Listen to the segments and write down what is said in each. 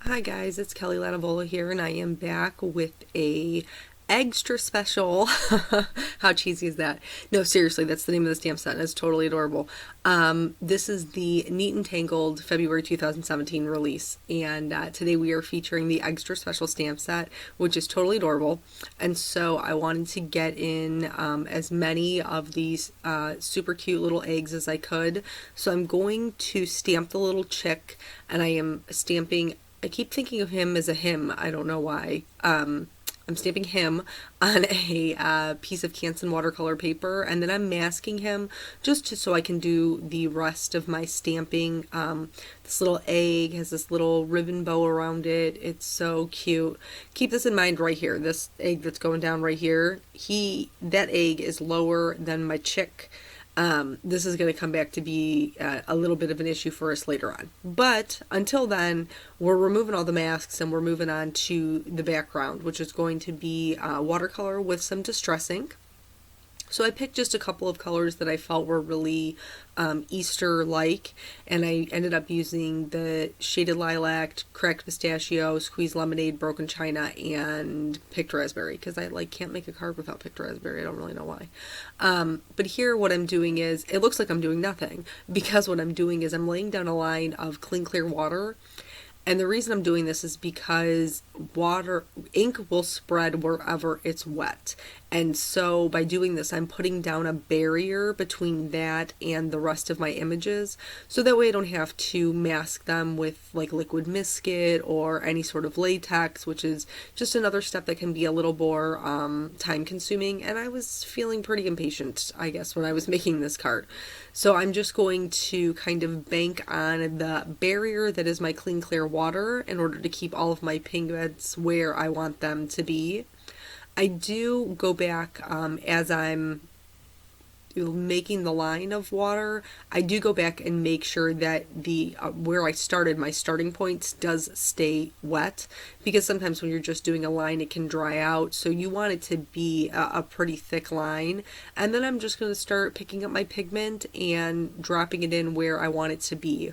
Hi guys, it's Kelly Lativola here, and I am back with a Eggstra Special. How cheesy is that? No, seriously, that's the name of the stamp set, and it's totally adorable. This is the Neat and Tangled February 2017 release, and today we are featuring the Eggstra Special stamp set, which is totally adorable. And so I wanted to get in as many of these super cute little eggs as I could. So I'm going to stamp the little chick, and I am stamping. I keep thinking of him as a him. I don't know why. I'm stamping him on a piece of Canson watercolor paper, and then I'm masking him so I can do the rest of my stamping. This little egg has this little ribbon bow around it. It's so cute. Keep this in mind right here. This egg that's going down right here, that egg is lower than my chick. This is going to come back to be a little bit of an issue for us later on. But until then, we're removing all the masks and we're moving on to the background, which is going to be watercolor with some distress ink. So I picked just a couple of colors that I felt were really Easter-like, and I ended up using the Shaded Lilac, Cracked Pistachio, Squeezed Lemonade, Broken China, and Picked Raspberry, because I can't make a card without Picked Raspberry. I don't really know why. But here what I'm doing is, it looks like I'm doing nothing, because what I'm doing is I'm laying down a line of clean, clear water. And the reason I'm doing this is because ink will spread wherever it's wet. And so by doing this, I'm putting down a barrier between that and the rest of my images. So that way I don't have to mask them with liquid biscuit or any sort of latex, which is just another step that can be a little more time consuming. And I was feeling pretty impatient, I guess, when I was making this card. So I'm just going to kind of bank on the barrier that is my clean, clear water in order to keep all of my pigments where I want them to be. I do go back as I'm making the line of water. I do go back and make sure that the where I started, my starting points, does stay wet, because sometimes when you're just doing a line it can dry out, so you want it to be a pretty thick line. And then I'm just going to start picking up my pigment and dropping it in where I want it to be.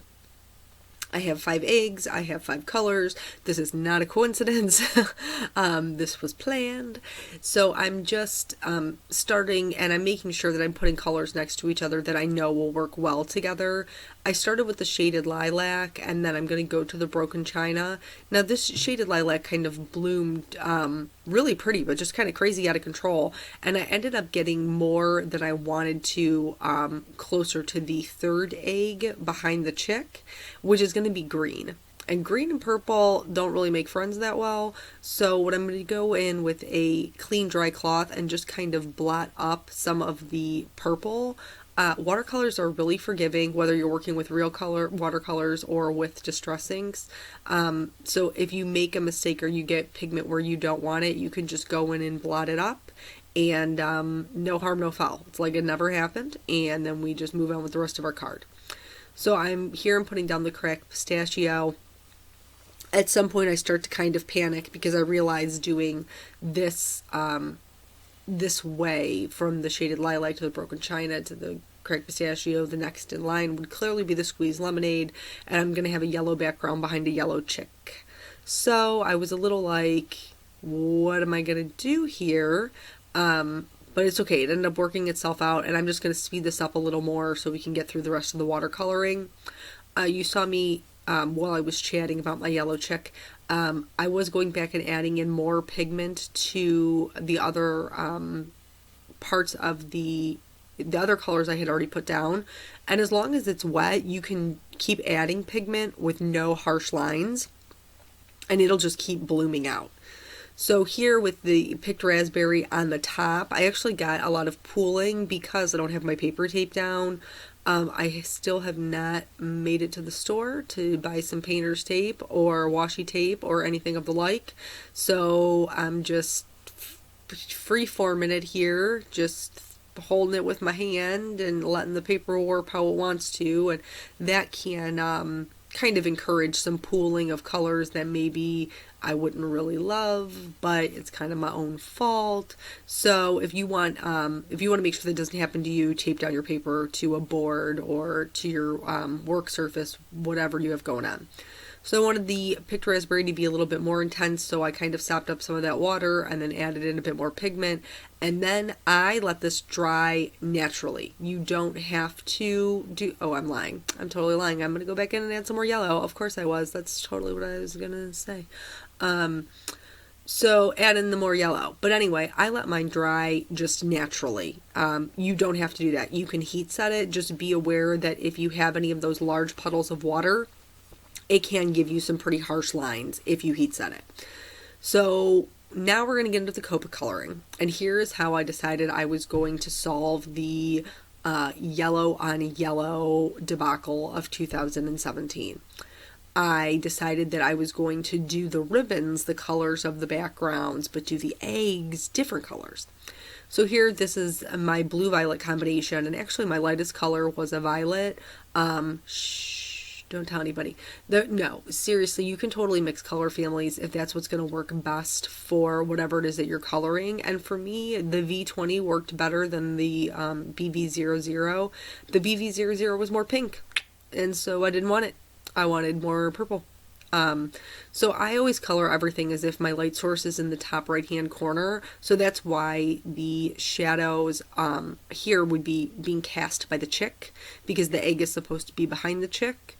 I have 5 eggs, I have 5 colors. This is not a coincidence. This was planned. So I'm just starting, and I'm making sure that I'm putting colors next to each other that I know will work well together. I started with the Shaded Lilac, and then I'm going to go to the Broken China. Now this Shaded Lilac kind of bloomed really pretty, but just kind of crazy out of control. And I ended up getting more than I wanted to closer to the 3rd egg behind the chick, which is going to be green. And green and purple don't really make friends that well. So what I'm going to go in with a clean dry cloth and just kind of blot up some of the purple. Watercolors are really forgiving, whether you're working with real color watercolors or with distress inks. So if you make a mistake or you get pigment where you don't want it, you can just go in and blot it up, and no harm, no foul. It's like it never happened, and then we just move on with the rest of our card. So I'm putting down the Cracked Pistachio. At some point I start to kind of panic because I realize doing this this way, from the Shaded Lilac to the Broken China to the Cracked Pistachio, the next in line would clearly be the Squeezed Lemonade, and I'm going to have a yellow background behind a yellow chick. So I was a little like, what am I going to do here? But it's okay. It ended up working itself out, and I'm just going to speed this up a little more so we can get through the rest of the watercoloring. You saw me while I was chatting about my yellow chick. I was going back and adding in more pigment to the other parts of the other colors I had already put down. And as long as it's wet, you can keep adding pigment with no harsh lines, and it'll just keep blooming out. So here with the Picked Raspberry on the top, I actually got a lot of pooling because I don't have my paper tape down. I still have not made it to the store to buy some painter's tape or washi tape or anything of the like. So I'm just free-forming it here, just holding it with my hand and letting the paper warp how it wants to. And that can kind of encourage some pooling of colors that maybe I wouldn't really love, but it's kind of my own fault. So if you want to make sure that doesn't happen to you, tape down your paper to a board or to your work surface, whatever you have going on. So I wanted the picked raspberry to be a little bit more intense, so I kind of sopped up some of that water and then added in a bit more pigment. And then I let this dry naturally. You don't have to do... Oh, I'm lying. I'm totally lying. I'm going to go back in and add some more yellow. Of course I was. That's totally what I was going to say. So add in the more yellow. But anyway, I let mine dry just naturally. You don't have to do that. You can heat set it. Just be aware that if you have any of those large puddles of water, it can give you some pretty harsh lines if you heat set it. So now we're going to get into the Copic coloring. And here is how I decided I was going to solve the yellow on yellow debacle of 2017. I decided that I was going to do the ribbons the colors of the backgrounds, but do the eggs different colors. So here, this is my blue-violet combination, and actually my lightest color was a violet. Shh, don't tell anybody. No, seriously, you can totally mix color families if that's what's going to work best for whatever it is that you're coloring. And for me, the V20 worked better than the BV00. The BV00 was more pink, and so I didn't want it. I wanted more purple. So I always color everything as if my light source is in the top right hand corner. So that's why the shadows here would be being cast by the chick, because the egg is supposed to be behind the chick.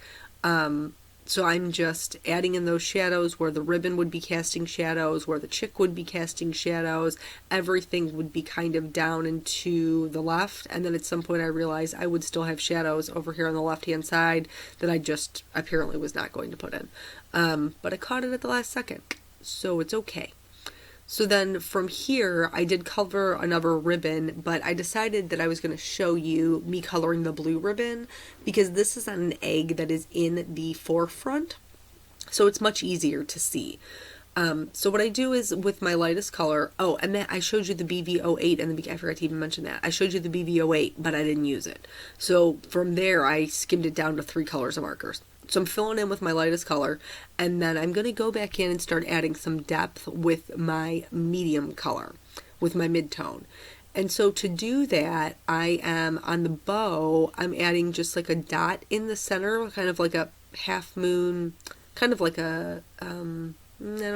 So I'm just adding in those shadows where the ribbon would be casting shadows, where the chick would be casting shadows. Everything would be kind of down and to the left. And then at some point I realized I would still have shadows over here on the left hand side that I just apparently was not going to put in. But I caught it at the last second, so it's okay. So then from here, I did cover another ribbon, but I decided that I was going to show you me coloring the blue ribbon because this is on an egg that is in the forefront, so it's much easier to see. So what I do is with my lightest color, oh, and that I showed you the BV08, and I forgot to even mention that. I showed you the BV08, but I didn't use it. So from there, I skimmed it down to 3 colors of markers. So I'm filling in with my lightest color, and then I'm going to go back in and start adding some depth with my medium color, with my mid-tone. And so to do that, I am on the bow, I'm adding just like a dot in the center, kind of like a half moon, kind of like a, I don't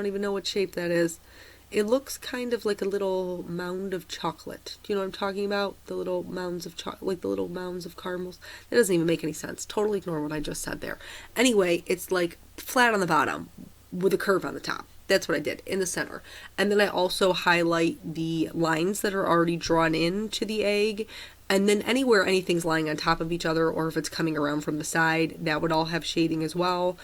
even know what shape that is. It looks kind of like a little mound of chocolate. Do you know what I'm talking about? The little mounds of chocolate, like the little mounds of caramels. That doesn't even make any sense. Totally ignore what I just said there. Anyway, it's like flat on the bottom with a curve on the top. That's what I did in the center. And then I also highlight the lines that are already drawn into the egg. And then anywhere anything's lying on top of each other, or if it's coming around from the side, that would all have shading as well.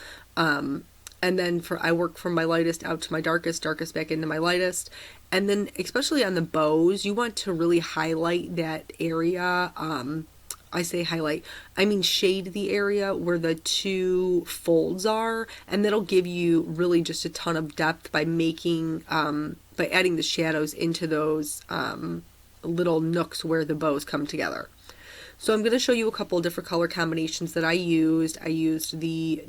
And then I work from my lightest out to my darkest, darkest back into my lightest. And then especially on the bows, you want to really highlight that area. I say highlight, I mean shade the area where the 2 folds are. And that'll give you really just a ton of depth by making, by adding the shadows into those little nooks where the bows come together. So I'm going to show you a couple of different color combinations that I used. I used the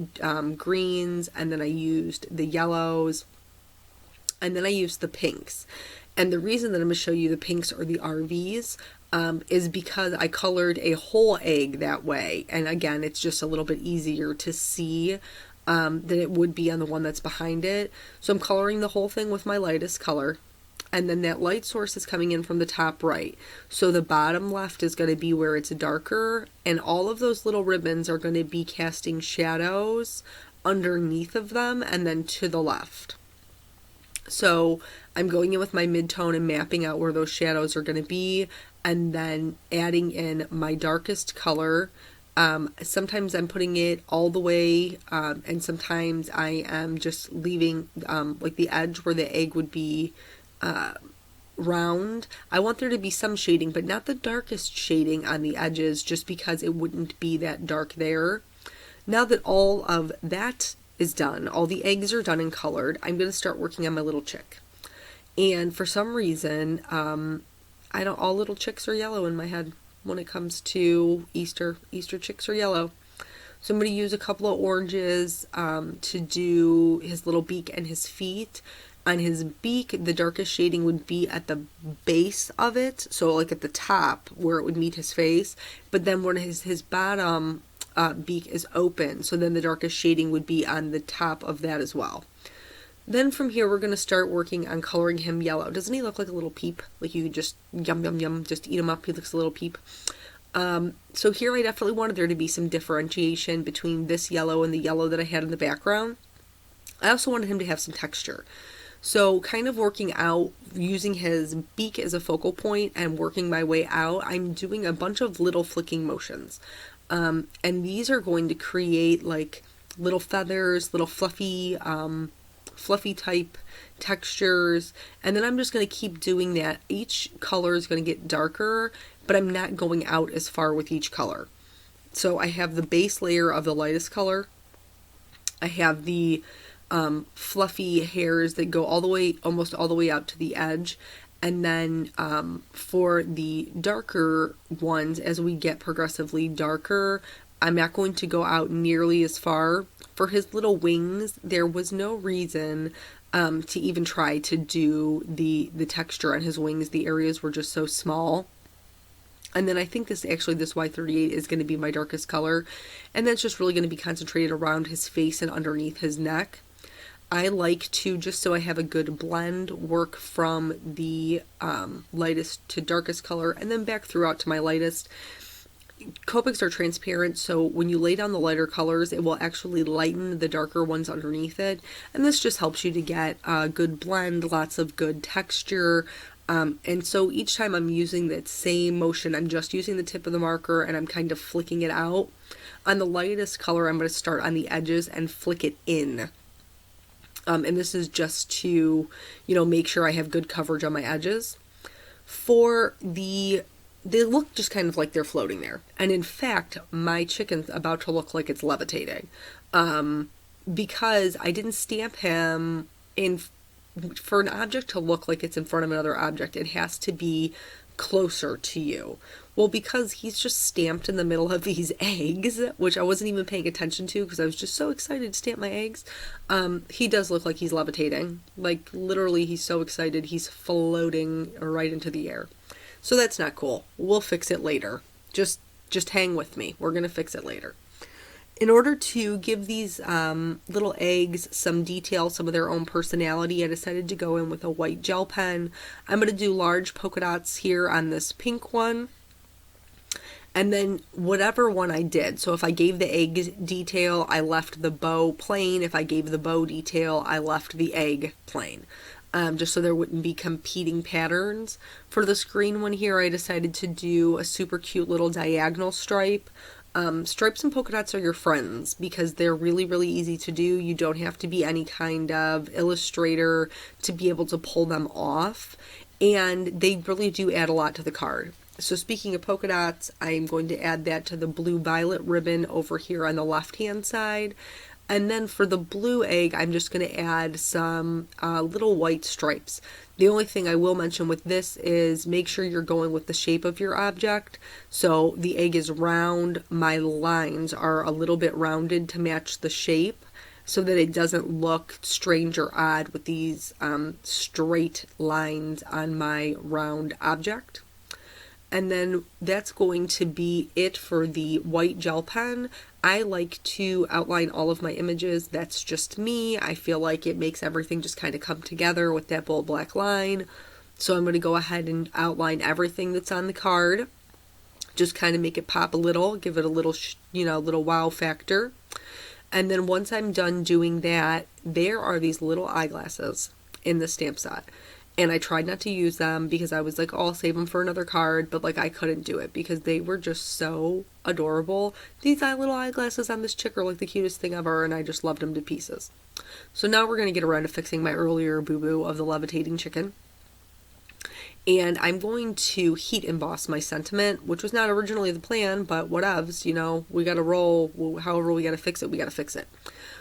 greens, and then I used the yellows, and then I used the pinks. And the reason that I'm going to show you the pinks or the RVs is because I colored a whole egg that way. And again, it's just a little bit easier to see than it would be on the one that's behind it. So I'm coloring the whole thing with my lightest color. And then that light source is coming in from the top right. So the bottom left is going to be where it's darker, and all of those little ribbons are going to be casting shadows underneath of them and then to the left. So I'm going in with my mid-tone and mapping out where those shadows are going to be, and then adding in my darkest color. Sometimes I'm putting it all the way, and sometimes I am just leaving like the edge where the egg would be round. I want there to be some shading, but not the darkest shading on the edges, just because it wouldn't be that dark there. Now that all of that is done, all the eggs are done and colored, I'm going to start working on my little chick. And for some reason, all little chicks are yellow in my head when it comes to Easter. Easter chicks are yellow. So I'm going to use a couple of oranges to do his little beak and his feet. On his beak, the darkest shading would be at the base of it, so like at the top where it would meet his face. But then when his bottom beak is open, so then the darkest shading would be on the top of that as well. Then from here, we're going to start working on coloring him yellow. Doesn't he look like a little peep? Like you just yum, yum, yum, just eat him up. He looks a little peep. So here I definitely wanted there to be some differentiation between this yellow and the yellow that I had in the background. I also wanted him to have some texture. So kind of working out, using his beak as a focal point and working my way out, I'm doing a bunch of little flicking motions. And these are going to create like little feathers, little fluffy type textures. And then I'm just going to keep doing that. Each color is going to get darker, but I'm not going out as far with each color. So I have the base layer of the lightest color. I have the fluffy hairs that go all the way, almost all the way out to the edge. And then for the darker ones, as we get progressively darker, I'm not going to go out nearly as far. For his little wings, there was no reason to even try to do the texture on his wings. The areas were just so small. And then I think this Y38 is going to be my darkest color. And that's just really going to be concentrated around his face and underneath his neck. I like to, just so I have a good blend, work from the lightest to darkest color and then back throughout to my lightest. Copics are transparent, so when you lay down the lighter colors, it will actually lighten the darker ones underneath it. And this just helps you to get a good blend, lots of good texture. And so each time I'm using that same motion, I'm just using the tip of the marker and I'm kind of flicking it out. On the lightest color, I'm going to start on the edges and flick it in. And this is just to, make sure I have good coverage on my edges. For they look just kind of like they're floating there. And in fact, my chicken's about to look like it's levitating. Because I didn't stamp him for an object to look like it's in front of another object, it has to be closer to you. Well, because he's just stamped in the middle of these eggs, which I wasn't even paying attention to because I was just so excited to stamp my eggs, he does look like he's levitating. Like, literally, he's so excited, he's floating right into the air. So that's not cool. We'll fix it later. Just hang with me. We're going to fix it later. In order to give these little eggs some detail, some of their own personality, I decided to go in with a white gel pen. I'm going to do large polka dots here on this pink one. And then whatever one I did, so if I gave the egg detail, I left the bow plain. If I gave the bow detail, I left the egg plain. Just so there wouldn't be competing patterns. For this green one here, I decided to do a super cute little diagonal stripe. Stripes and polka dots are your friends because they're really, really easy to do. You don't have to be any kind of illustrator to be able to pull them off. And they really do add a lot to the card. So speaking of polka dots, I'm going to add that to the blue-violet ribbon over here on the left-hand side. And then for the blue egg, I'm just going to add some little white stripes. The only thing I will mention with this is make sure you're going with the shape of your object. So the egg is round. My lines are a little bit rounded to match the shape so that it doesn't look strange or odd with these straight lines on my round object. And then that's going to be it for the white gel pen. I like to outline all of my images. That's just me. I feel like it makes everything just kind of come together with that bold black line. So I'm going to go ahead and outline everything that's on the card. Just kind of make it pop a little, give it a little, little wow factor. And then once I'm done doing that, there are these little eyeglasses in the stamp set. And I tried not to use them because I was like, oh, I'll save them for another card. But I couldn't do it because they were just so adorable. These little eyeglasses on this chick are like the cutest thing ever. And I just loved them to pieces. So now we're going to get around to fixing my earlier boo-boo of the levitating chicken. And I'm going to heat emboss my sentiment, which was not originally the plan, but whatevs, we got to roll. However we got to fix it, we got to fix it.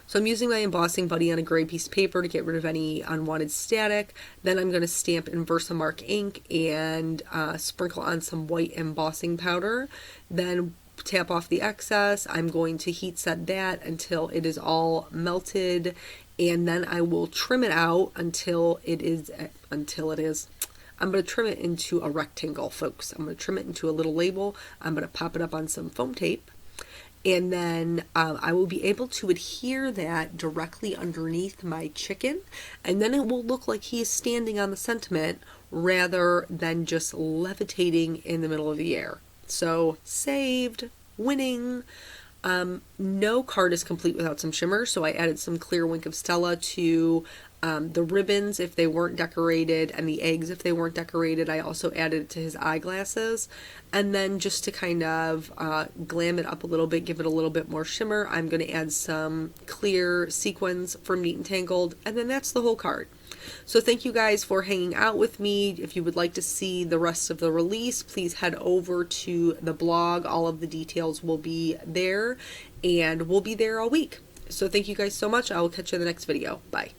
So I'm using my embossing buddy on a gray piece of paper to get rid of any unwanted static. Then I'm going to stamp in Versamark ink and sprinkle on some white embossing powder. Then tap off the excess. I'm going to heat set that until it is all melted. And then I will trim it out until it is. I'm going to trim it into a rectangle, folks. I'm going to trim it into a little label. I'm going to pop it up on some foam tape. And then I will be able to adhere that directly underneath my chicken, and then it will look like he is standing on the sentiment rather than just levitating in the middle of the air. So saved, winning. No card is complete without some shimmer, so I added some clear Wink of Stella to the ribbons if they weren't decorated, and the eggs if they weren't decorated. I also added it to his eyeglasses. And then just to kind of glam it up a little bit, give it a little bit more shimmer, I'm going to add some clear sequins from Neat and Tangled, and then that's the whole card. So thank you guys for hanging out with me. If you would like to see the rest of the release, please head over to the blog. All of the details will be there, and we'll be there all week. So thank you guys so much. I will catch you in the next video. Bye.